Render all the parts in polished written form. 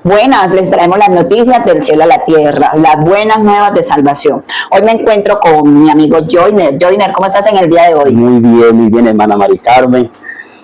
Buenas, les traemos las noticias del cielo a la tierra, las buenas nuevas de salvación. Hoy me encuentro con mi amigo Joyner. Joyner, ¿cómo estás en el día de hoy? Muy bien, hermana Mari Carmen.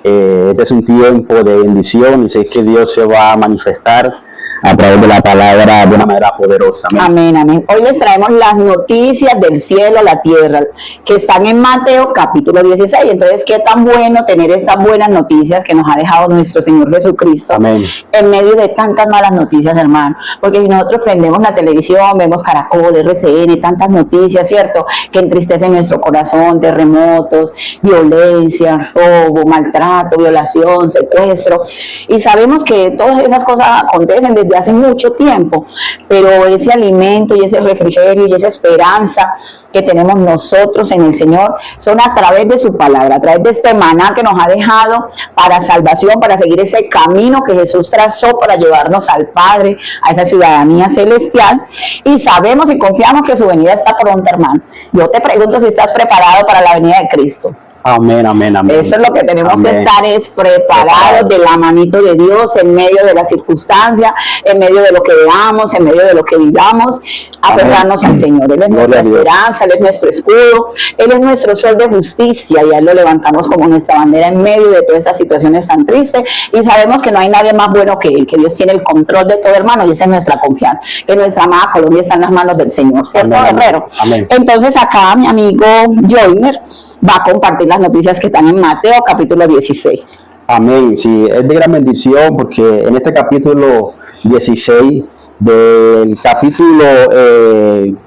Este es un tiempo de bendición y sé que Dios se va a manifestar a través de la palabra de una manera poderosa. Amén, amén. Hoy les traemos las noticias del cielo a la tierra, que están en Mateo capítulo 16. Entonces, qué tan bueno tener estas buenas noticias que nos ha dejado nuestro Señor Jesucristo. Amén. En medio de tantas malas noticias, hermano. Porque si nosotros prendemos la televisión, vemos Caracol, RCN, tantas noticias, ¿cierto? Que entristecen nuestro corazón, terremotos, violencia, robo, maltrato, violación, secuestro. Y sabemos que todas esas cosas acontecen desde hace mucho tiempo, pero ese alimento y ese refrigerio y esa esperanza que tenemos nosotros en el Señor son a través de su palabra, a través de este maná que nos ha dejado para salvación, para seguir ese camino que Jesús trazó para llevarnos al Padre, a esa ciudadanía celestial, y sabemos y confiamos que su venida está pronta, hermano. Yo te pregunto si estás preparado para la venida de Cristo. Amén, amén, amén. Eso es lo que tenemos que estar, es preparados de la manito de Dios, en medio de las circunstancias, en medio de lo que veamos, en medio de lo que vivamos, aferrarnos al Señor. Él es nuestra esperanza, Él es nuestro escudo, Él es nuestro sol de justicia, y a Él lo levantamos como nuestra bandera en medio de todas esas situaciones tan tristes, y sabemos que no hay nadie más bueno que Él, que Dios tiene el control de todo, hermano, y esa es nuestra confianza, que nuestra amada Colombia está en las manos del Señor, ¿cierto, guerrero? Entonces acá mi amigo Joyner va a compartir las noticias que están en Mateo capítulo 16. Amén, sí, es de gran bendición porque en este capítulo 16, del capítulo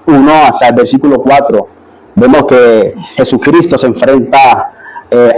1 hasta el versículo 4, vemos que Jesucristo se enfrenta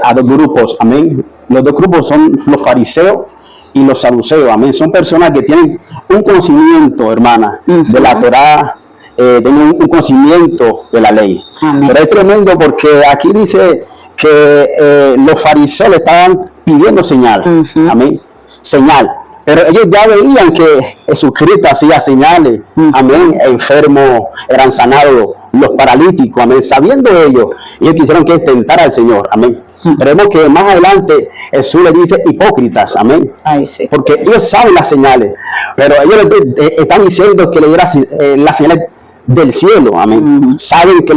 a dos grupos, amén. Los dos grupos son los fariseos y los saduceos, amén. Son personas que tienen un conocimiento, hermana, de la Torá, tienen un conocimiento de la ley. Amén. Pero es tremendo porque aquí dice que los fariseos le estaban pidiendo señal, amén, señal, pero ellos ya veían que Jesucristo hacía señales, amén, enfermos eran sanados, los paralíticos, amén, sabiendo ellos quisieron que tentar al Señor, amén. Pero vemos que más adelante Jesús le dice hipócritas, amén. Ay, sí. Porque ellos saben las señales, pero ellos están diciendo que le dieran las señales del cielo, amén. Saben que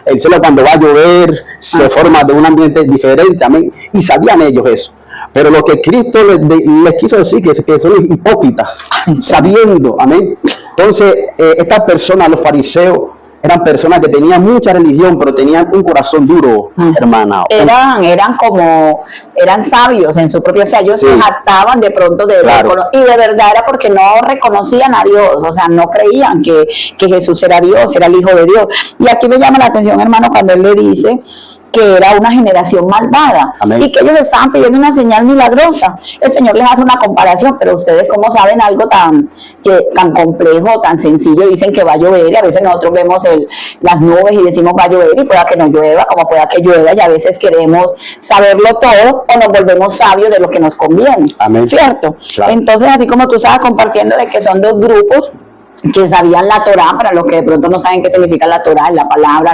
el cielo cuando va a llover se forma de un ambiente diferente, amén. Y sabían ellos eso. Pero lo que Cristo les quiso decir que son hipócritas, sabiendo, amén. Entonces, estas personas, los fariseos, eran personas que tenían mucha religión, pero tenían un corazón duro, hermana. Eran sabios en su propio, o sea, ellos se jactaban de pronto de y de verdad era porque no reconocían a Dios, o sea, no creían que Jesús era Dios, era el Hijo de Dios. Y aquí me llama la atención, hermano, cuando él le dice que era una generación malvada. Amén. Y que ellos estaban pidiendo una señal milagrosa. El Señor les hace una comparación, pero ustedes como saben algo tan complejo, tan sencillo, dicen que va a llover, y a veces nosotros vemos las nubes y decimos va a llover, y pueda que no llueva, como pueda que llueva, y a veces queremos saberlo todo o nos volvemos sabios de lo que nos conviene. Amén. ¿Cierto? Claro. Entonces, así como tú estabas compartiendo de que son dos grupos que sabían la Torá, para los que de pronto no saben qué significa la Torá, la palabra,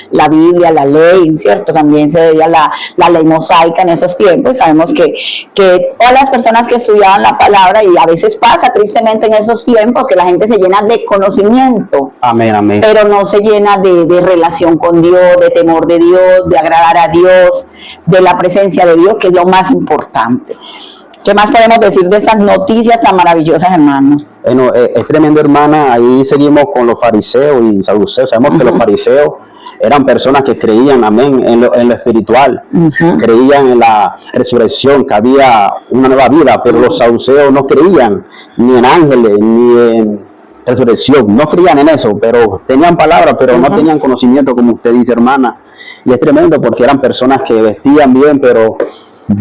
la Biblia, la ley, ¿cierto? También se veía la ley mosaica en esos tiempos. Sabemos que todas las personas que estudiaban la palabra, y a veces pasa tristemente en esos tiempos, que la gente se llena de conocimiento, amén, amén, pero no se llena de relación con Dios, de temor de Dios, de agradar a Dios, de la presencia de Dios, que es lo más importante. ¿Qué más podemos decir de estas noticias tan maravillosas, hermano? Bueno, es tremendo, hermana. Ahí seguimos con los fariseos y saduceos. Sabemos que los fariseos eran personas que creían, amén, en lo espiritual, creían en la resurrección, que había una nueva vida, pero los saduceos no creían ni en ángeles, ni en resurrección, no creían en eso, pero tenían palabra, pero no tenían conocimiento, como usted dice, hermana. Y es tremendo porque eran personas que vestían bien, pero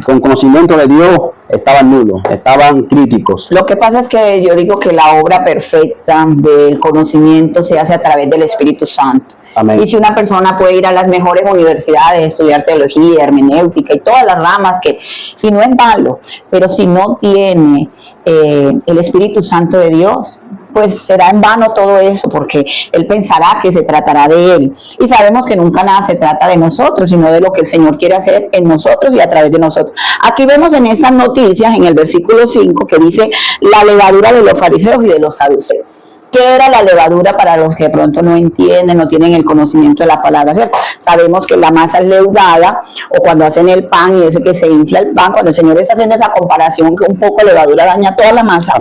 con conocimiento de Dios estaban nulos, estaban críticos. Lo que pasa es que yo digo que la obra perfecta del conocimiento se hace a través del Espíritu Santo. Amén. Y si una persona puede ir a las mejores universidades, estudiar teología, hermenéutica y todas las ramas, y no es malo, pero si no tiene el Espíritu Santo de Dios, pues será en vano todo eso, porque él pensará que se tratará de él. Y sabemos que nunca nada se trata de nosotros, sino de lo que el Señor quiere hacer en nosotros y a través de nosotros. Aquí vemos en estas noticias, en el versículo 5, que dice la levadura de los fariseos y de los saduceos. ¿Qué era la levadura para los que de pronto no entienden, no tienen el conocimiento de la palabra, ¿cierto? Sabemos que la masa es leudada, o cuando hacen el pan y ese que se infla el pan, cuando el Señor está haciendo esa comparación que un poco de levadura daña toda la masa.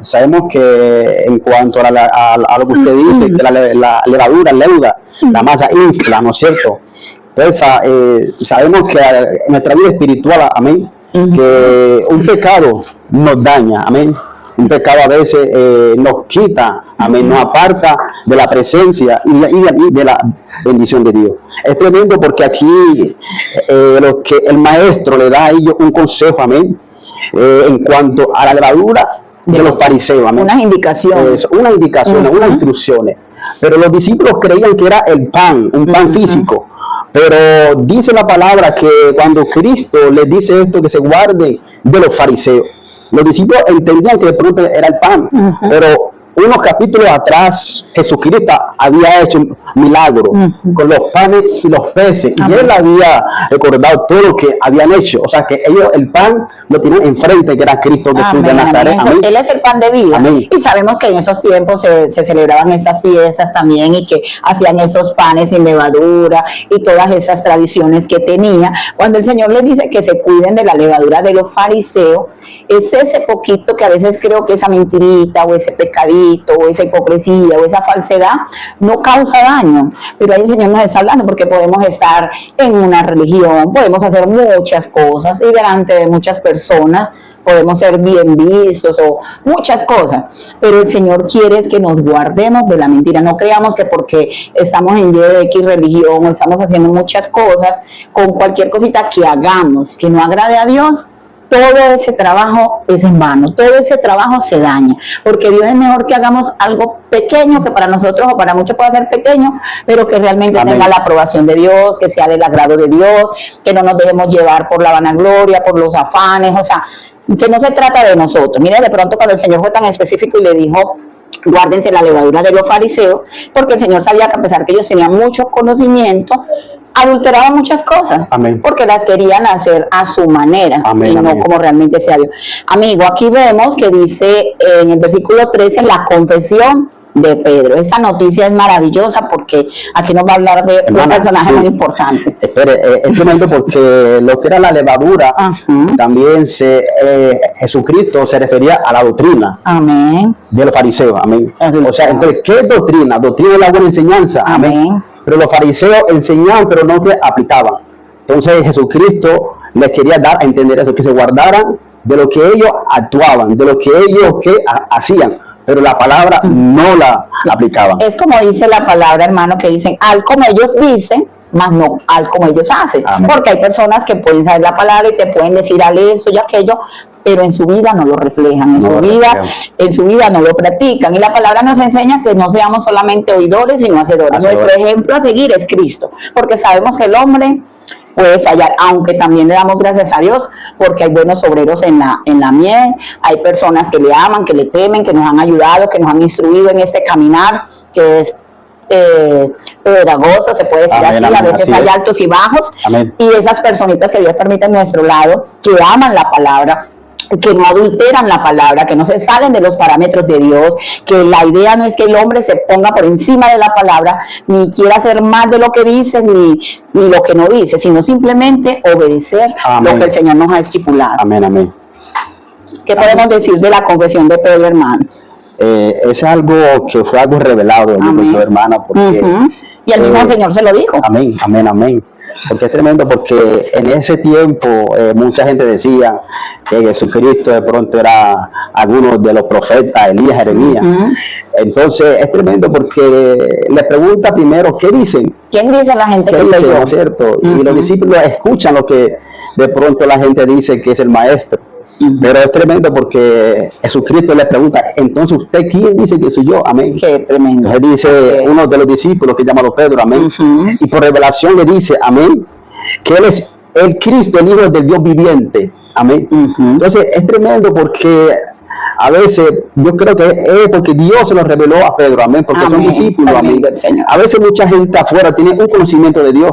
Sabemos que en cuanto a lo que usted dice, que la levadura leuda, la masa infla, ¿no es cierto? Entonces sabemos que en nuestra vida espiritual, amén, que un pecado nos daña, amén. Un pecado a veces nos quita, amén, nos aparta de la presencia y de la bendición de Dios. Es tremendo porque aquí lo que el maestro le da a ellos un consejo, amén, en cuanto a la levadura de los fariseos, amén. Unas indicaciones. Unas indicaciones, unas instrucciones. Pero los discípulos creían que era el pan, un pan físico. Pero dice la palabra que cuando Cristo les dice esto, que se guarden de los fariseos. Los discípulos entendían que de pronto era el pan, pero unos capítulos atrás Jesucristo había hecho un milagro con los panes y los peces, y él había recordado todo lo que habían hecho, o sea que ellos el pan lo tenían enfrente, que era Cristo Jesús de Nazaret. Él es el pan de vida. Amén. Y sabemos que en esos tiempos se celebraban esas fiestas también, y que hacían esos panes sin levadura y todas esas tradiciones que tenía. Cuando el Señor les dice que se cuiden de la levadura de los fariseos, es ese poquito que a veces creo que esa mentirita o ese pecadito o esa hipocresía o esa falsedad no causa daño, pero ahí el Señor nos está hablando, porque podemos estar en una religión, podemos hacer muchas cosas y delante de muchas personas podemos ser bien vistos o muchas cosas, pero el Señor quiere que nos guardemos de la mentira. No creamos que porque estamos en X religión o estamos haciendo muchas cosas, con cualquier cosita que hagamos que no agrade a Dios, todo ese trabajo es en vano, todo ese trabajo se daña, porque Dios es mejor que hagamos algo pequeño, que para nosotros o para muchos puede ser pequeño, pero que realmente tenga la aprobación de Dios, que sea del agrado de Dios, que no nos dejemos llevar por la vanagloria, por los afanes, o sea, que no se trata de nosotros. Mire, de pronto cuando el Señor fue tan específico y le dijo, guárdense la levadura de los fariseos, porque el Señor sabía que a pesar que ellos tenían mucho conocimiento, adulteraban muchas cosas. Amén. Porque las querían hacer a su manera. Amén, y no como realmente sea Dios. Amigo, aquí vemos que dice en el versículo 13 la confesión de Pedro. Esa noticia es maravillosa porque aquí nos va a hablar de un personaje muy importante. Espere, es tremendo porque lo que era la levadura, también Jesucristo se refería a la doctrina. Amén. De los fariseos. Amén. O sea, entonces, ¿qué es doctrina? Doctrina es la buena enseñanza. Amén. Pero los fariseos enseñaban, pero no que aplicaban. Entonces Jesucristo les quería dar a entender eso, que se guardaran de lo que ellos actuaban, de lo que ellos hacían, pero la palabra no la aplicaban. Es como dice la palabra, hermano, que dicen, al como ellos dicen, más no al como ellos hacen. Amén. Porque hay personas que pueden saber la palabra y te pueden decir al esto y aquello, pero en su vida no lo reflejan, en su vida no lo practican. Y la palabra nos enseña que no seamos solamente oidores, sino hacedores. Nuestro ejemplo a seguir es Cristo, porque sabemos que el hombre puede fallar, aunque también le damos gracias a Dios, porque hay buenos obreros en la mies, hay personas que le aman, que le temen, que nos han ayudado, que nos han instruido en este caminar, que es pedagoso, se puede decir así, a veces hay altos y bajos, y esas personitas que Dios permite en nuestro lado, que aman la palabra, que no adulteran la palabra, que no se salen de los parámetros de Dios, que la idea no es que el hombre se ponga por encima de la palabra, ni quiera hacer más de lo que dice, ni lo que no dice, sino simplemente obedecer lo que el Señor nos ha estipulado. Amén, amén. ¿Qué podemos decir de la confesión de Pedro, hermano? Es algo que fue algo revelado en nuestro hermano, porque y el mismo Señor se lo dijo. Amén, amén, amén. Porque es tremendo, porque en ese tiempo mucha gente decía que Jesucristo de pronto era alguno de los profetas, Elías, Jeremías. Entonces es tremendo porque le pregunta primero, ¿qué dicen? ¿Quién dice la gente que leyó? ¿No es cierto? Y los discípulos escuchan lo que de pronto la gente dice que es el maestro. Pero es tremendo porque Jesucristo le pregunta, entonces ¿usted quién dice que soy yo? Amén. Qué tremendo. Entonces dice uno de los discípulos que llamado Pedro, amén. Y por revelación le dice, amén, que él es el Cristo, el Hijo del Dios viviente. Amén. Entonces es tremendo porque a veces yo creo que es porque Dios se lo reveló a Pedro, amén, porque son discípulos, amén. A veces mucha gente afuera tiene un conocimiento de Dios,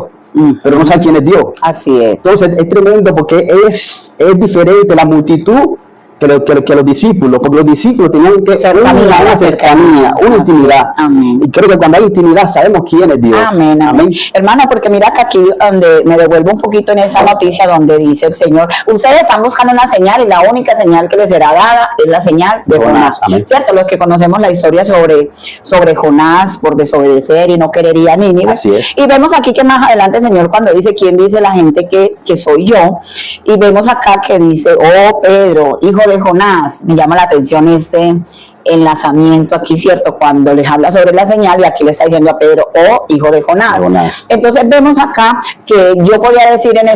pero no sabe quién es Dios. Así es. Entonces es tremendo porque es diferente la multitud que los discípulos, porque los discípulos tenían que ser una cercanía, una intimidad. Amén. Y creo que cuando hay intimidad sabemos quién es Dios. Amén, amén. Hermana, porque mira que aquí donde me devuelvo un poquito en esa noticia donde dice el Señor, ustedes están buscando una señal y la única señal que les será dada es la señal de Jonás. ¿Cierto? Los que conocemos la historia sobre Jonás por desobedecer y no querer ir a Nínive. Así es. Y vemos aquí que más adelante el Señor cuando dice, ¿quién dice la gente que soy yo? Y vemos acá que dice, oh Pedro, hijo de Jonás. Me llama la atención este enlazamiento aquí, ¿cierto? Cuando les habla sobre la señal y aquí le está diciendo a Pedro, oh hijo de Jonás. Entonces vemos acá que yo podía decir en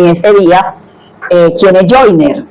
este día quién es Joyner,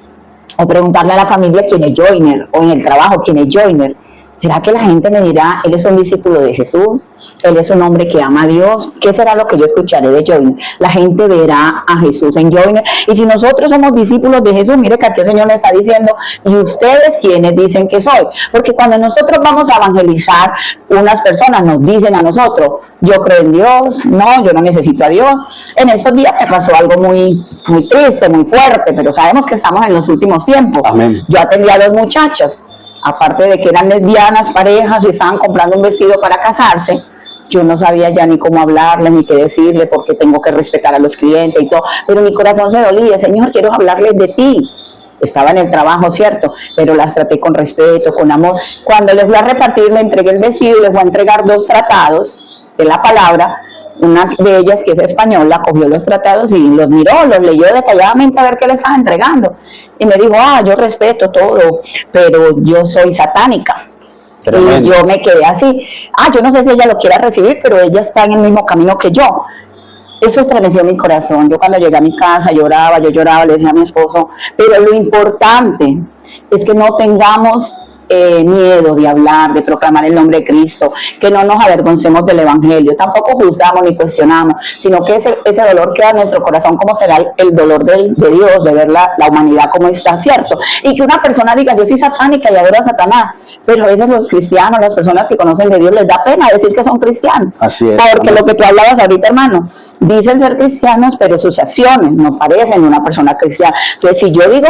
o preguntarle a la familia quién es Joyner, o en el trabajo quién es Joyner. ¿Será que la gente me dirá, él es un discípulo de Jesús? Él es un hombre que ama a Dios. ¿Qué será lo que yo escucharé de Joyner? La gente verá a Jesús en Joyner. Y si nosotros somos discípulos de Jesús, mire que aquí el Señor me está diciendo, ¿y ustedes quiénes dicen que soy? Porque cuando nosotros vamos a evangelizar, unas personas nos dicen a nosotros, yo creo en Dios, no, yo no necesito a Dios. En estos días me pasó algo muy, muy triste, muy fuerte, pero sabemos que estamos en los últimos tiempos. Amén. Yo atendí a 2 muchachas. Aparte de que eran lesbianas, parejas y estaban comprando un vestido para casarse, yo no sabía ya ni cómo hablarle, ni qué decirle, porque tengo que respetar a los clientes y todo, pero mi corazón se dolía, Señor, quiero hablarles de ti. Estaba en el trabajo, ¿cierto? Pero las traté con respeto, con amor. Cuando les fui a repartir, le entregué el vestido y les voy a entregar 2 tratados de la palabra. Una de ellas, que es española, cogió los tratados y los miró, los leyó detalladamente a ver qué le estaba entregando. Y me dijo, yo respeto todo, pero yo soy satánica. Tremendo. Y yo me quedé así. Yo no sé si ella lo quiera recibir, pero ella está en el mismo camino que yo. Eso estremeció mi corazón. Yo cuando llegué a mi casa yo lloraba, le decía a mi esposo, pero lo importante es que no tengamos miedo de hablar, de proclamar el nombre de Cristo, que no nos avergoncemos del Evangelio, tampoco juzgamos ni cuestionamos, sino que ese dolor queda en nuestro corazón, como será el dolor de Dios, de ver la humanidad como está, ¿cierto? Y que una persona diga, yo soy satánica y adoro a Satanás, pero a veces los cristianos, las personas que conocen de Dios, les da pena decir que son cristianos. Así es. Porque lo que tú hablabas ahorita, hermano, dicen ser cristianos, pero sus acciones no parecen una persona cristiana. Entonces, si yo digo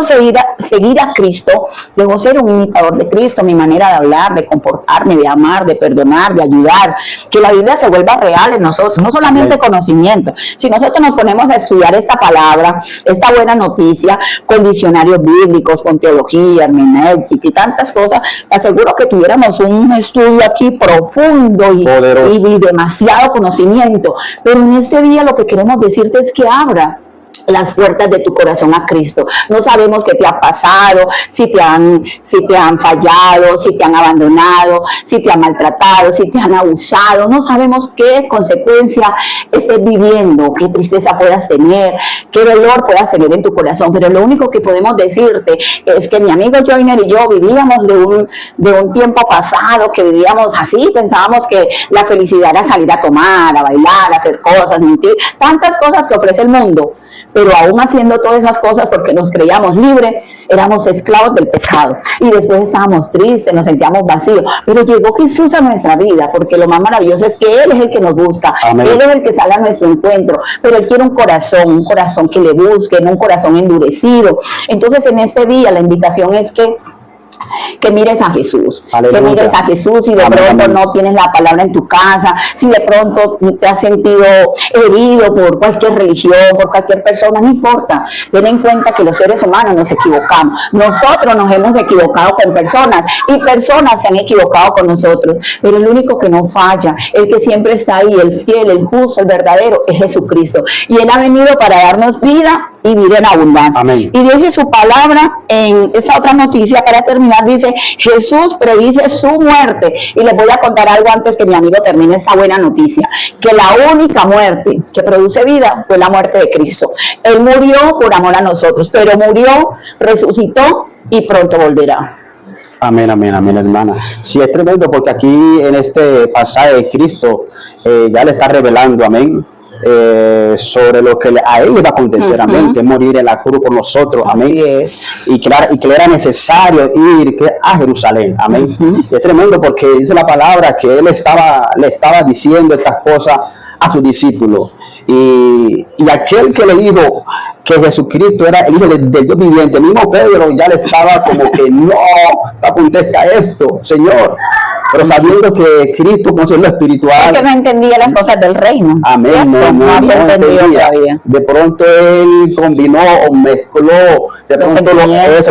seguir a Cristo, debo ser un imitador de Cristo, mi manera de hablar, de comportarme, de amar, de perdonar, de ayudar, que la Biblia se vuelva real en nosotros, no solamente conocimiento. Si nosotros nos ponemos a estudiar esta palabra, esta buena noticia, con diccionarios bíblicos, con teología, hermenéutica y tantas cosas, te aseguro que tuviéramos un estudio aquí profundo y demasiado conocimiento. Pero en este día lo que queremos decirte es que abras las puertas de tu corazón a Cristo. No sabemos qué te ha pasado, si te han fallado, si te han abandonado, si te han maltratado, si te han abusado. No sabemos qué consecuencia estés viviendo, qué tristeza puedas tener, qué dolor puedas tener en tu corazón. Pero lo único que podemos decirte es que mi amigo Joyner y yo vivíamos de un tiempo pasado, que vivíamos así, pensábamos que la felicidad era salir a tomar, a bailar, a hacer cosas, mentir, tantas cosas que ofrece el mundo. Pero aún haciendo todas esas cosas, porque nos creíamos libres, éramos esclavos del pecado. Y después estábamos tristes, nos sentíamos vacíos. Pero llegó Jesús a nuestra vida, porque lo más maravilloso es que Él es el que nos busca. Amén. Él es el que sale a nuestro encuentro. Pero Él quiere un corazón que le busque, no un corazón endurecido. Entonces, en este día, la invitación es que mires a Jesús, aleluya, que mires a Jesús. Si de pronto no tienes la palabra en tu casa, si de pronto te has sentido herido por cualquier religión, por cualquier persona, no importa. Ten en cuenta que los seres humanos nos equivocamos. Nosotros nos hemos equivocado con personas y personas se han equivocado con nosotros, pero el único que no falla, el que siempre está ahí, el fiel, el justo, el verdadero, es Jesucristo. Y Él ha venido para darnos vida y vida en abundancia. Amén. Y dice su palabra en esta otra noticia, para terminar, dice, Jesús predice su muerte. Y les voy a contar algo antes que mi amigo termine esta buena noticia, que la única muerte que produce vida fue la muerte de Cristo. Él murió por amor a nosotros, pero murió, resucitó y pronto volverá. Amén, amén, amén, hermana. Sí, es tremendo porque aquí en este pasaje de Cristo ya le está revelando, amén, sobre lo que a él le va a acontecer, amén, que es morir en la cruz por nosotros, amén. Así es. Y que era necesario ir a Jerusalén, amén. Y es tremendo porque dice la palabra que él le estaba diciendo estas cosas a sus discípulos. Y aquel que le dijo que Jesucristo era el Hijo del Dios viviente, el mismo Pedro ya le estaba como que no acontezca esto, Señor, pero sabiendo que Cristo conoce lo espiritual. Porque no entendía las cosas del reino. Amén, no había entendido todavía. De pronto él combinó o mezcló de pronto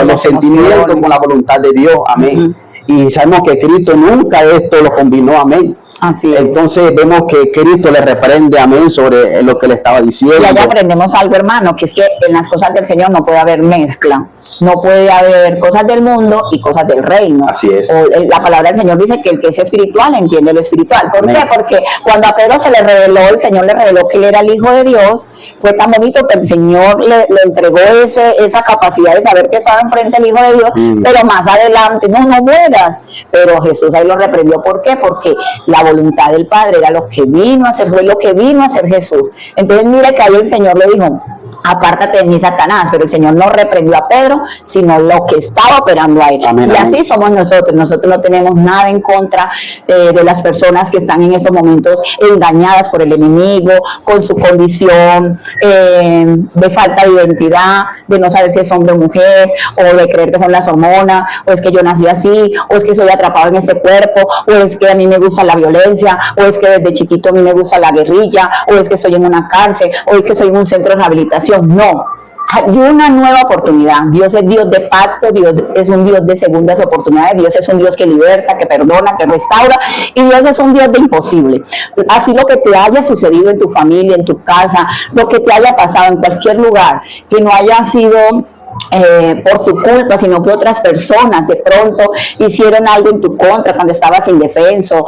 los sentimientos con la voluntad de Dios, amén. Y sabemos que Cristo nunca esto lo combinó, amén. Así es. Entonces vemos que Cristo le reprende, amén, sobre lo que le estaba diciendo. Y allá aprendemos algo, hermano, que es que en las cosas del Señor no puede haber mezcla. No puede haber cosas del mundo y cosas del reino. Así es. La palabra del Señor dice que el que es espiritual entiende lo espiritual. ¿Por Amén. qué? Porque cuando a Pedro se le reveló, el Señor le reveló que él era el Hijo de Dios, fue tan bonito que el Señor le entregó esa capacidad de saber que estaba enfrente del Hijo de Dios, pero más adelante, no mueras. Pero Jesús ahí lo reprendió. ¿Por qué? Porque la voluntad del Padre era lo que vino a hacer, fue lo que vino a hacer Jesús. Entonces mira que ahí el Señor le dijo: apártate de mí, Satanás. Pero el Señor no reprendió a Pedro, sino lo que estaba operando a él. Amén, y amén. así somos nosotros. Nosotros no tenemos nada en contra de las personas que están en estos momentos engañadas por el enemigo, con su condición de falta de identidad, de no saber si es hombre o mujer, o de creer que son las hormonas, o es que yo nací así, o es que soy atrapado en este cuerpo, o es que a mí me gusta la violencia, o es que desde chiquito a mí me gusta la guerrilla, o es que estoy en una cárcel, o es que soy en un centro de rehabilitación. No, hay una nueva oportunidad. Dios es Dios de pacto, Dios es un Dios de segundas oportunidades, Dios es un Dios que liberta, que perdona, que restaura, y Dios es un Dios de imposible. Así lo que te haya sucedido en tu familia, en tu casa, lo que te haya pasado en cualquier lugar, que no haya sido por tu culpa, sino que otras personas de pronto hicieron algo en tu contra cuando estabas indefenso,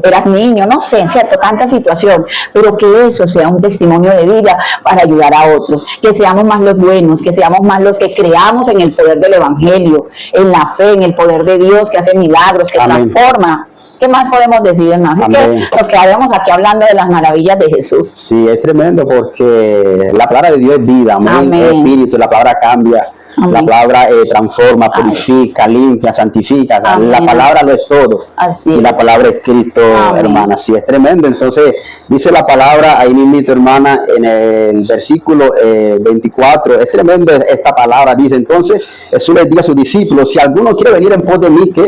eras niño, no sé, cierto, tanta situación, pero que eso sea un testimonio de vida para ayudar a otros, que seamos más los buenos, que seamos más los que creamos en el poder del evangelio, en la fe, en el poder de Dios que hace milagros, que Amén. transforma. ¿Qué más podemos decir, hermano? Es que nos quedaríamos aquí hablando de las maravillas de Jesús. Sí, es tremendo porque la palabra de Dios es vida, amén. Amén. Es espíritu, la palabra cambia, Amén. la palabra transforma, purifica, limpia, santifica. Amén. La palabra lo es todo. Así y la es. palabra es Cristo, Amén. hermana. Sí, es tremendo. Entonces, dice la palabra ahí mismo, hermana, en el versículo 24. Es tremendo esta palabra. Dice, entonces, Jesús les dijo a sus discípulos: si alguno quiere venir en pos de mí, que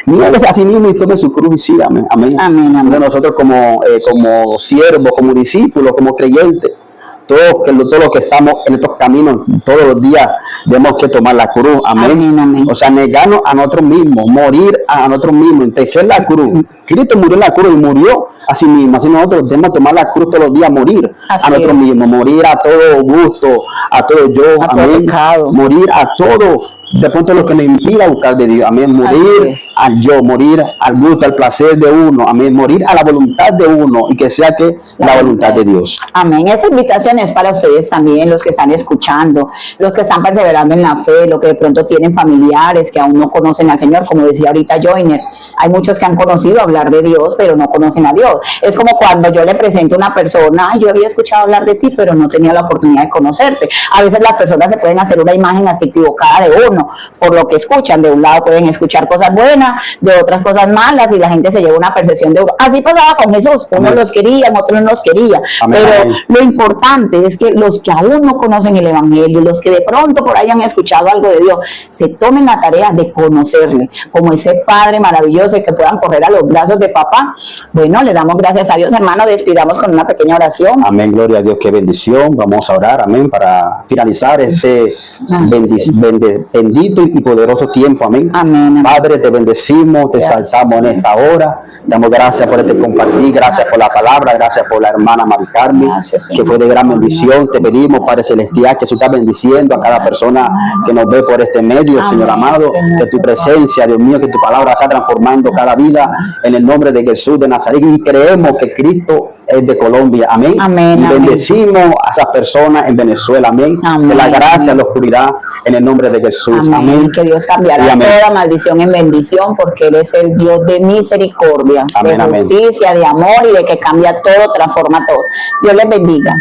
niéguese a sí mismo y tome su cruz y siga. Amén. Amén. Amén, amén. Entonces, nosotros como siervos, como discípulos, como creyentes, todos los que estamos en estos caminos todos los días tenemos que tomar la cruz, amén. Amén, amén. O sea, negarnos a nosotros mismos, morir a nosotros mismos. Entonces, ¿qué es la cruz? Cristo murió en la cruz y murió a sí mismo. Así nosotros debemos tomar la cruz todos los días, morir Así a nosotros es. mismos, morir a todo gusto, a todo yo, A todo amén. pecado. Morir a todo de pronto lo que nos impida buscar de Dios, amén. Morir al yo, morir al gusto, al placer de uno, amén. Morir a la voluntad de uno y que sea que la voluntad de Dios. Amén. Esa invitación es para ustedes también, los que están escuchando, los que están perseverando en la fe, los que de pronto tienen familiares que aún no conocen al Señor, como decía ahorita Joyner. Hay muchos que han conocido hablar de Dios, pero no conocen a Dios. Es como cuando yo le presento a una persona: ay, yo había escuchado hablar de ti, pero no tenía la oportunidad de conocerte. A veces las personas se pueden hacer una imagen así equivocada de uno, por lo que escuchan. De un lado pueden escuchar cosas buenas, de otras cosas malas, y la gente se lleva una percepción de uno. Así pasaba con Jesús, unos los querían, otros no los querían. Amén. Pero lo importante es que los que aún no conocen el evangelio, los que de pronto por ahí han escuchado algo de Dios, se tomen la tarea de conocerle, como ese Padre maravilloso, y que puedan correr a los brazos de papá. Bueno, le damos gracias a Dios, hermano. Despidamos con una pequeña oración. Amén, gloria a Dios, qué bendición. Vamos a orar, amén, para finalizar este bendito y poderoso tiempo, amén. Amén, amén. Padre, te bendecimos, te ensalzamos en esta hora. Damos gracias por este compartir, gracias por la palabra, gracias por la hermana Mari Carmen, Gracias, que Señor. fue de gran bendición. Te pedimos, Padre Celestial, que tú estás bendiciendo a cada persona que nos ve por este medio, Amén, Señor amado, Señor. que tu presencia, Dios mío, que tu palabra está transformando cada vida en el nombre de Jesús de Nazaret. Y creemos que Cristo es de Colombia, amén. Amén, Y amén. bendecimos a esas personas en Venezuela, amén. Amén. De la gracia, la oscuridad, en el nombre de Jesús, Amén. amén. Que Dios cambiará Y amén. toda maldición en bendición, bendición porque Él es el Dios de misericordia, Amén, de amén. justicia, de amor y de que cambia todo, transforma todo. Dios les bendiga.